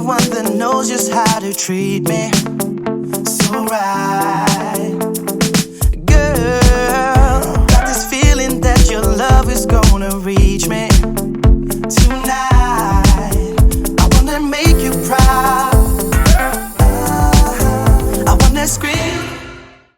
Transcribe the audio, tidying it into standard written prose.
one that knows just how to treat me so right. Girl, got this feeling that your love is gonna reach me.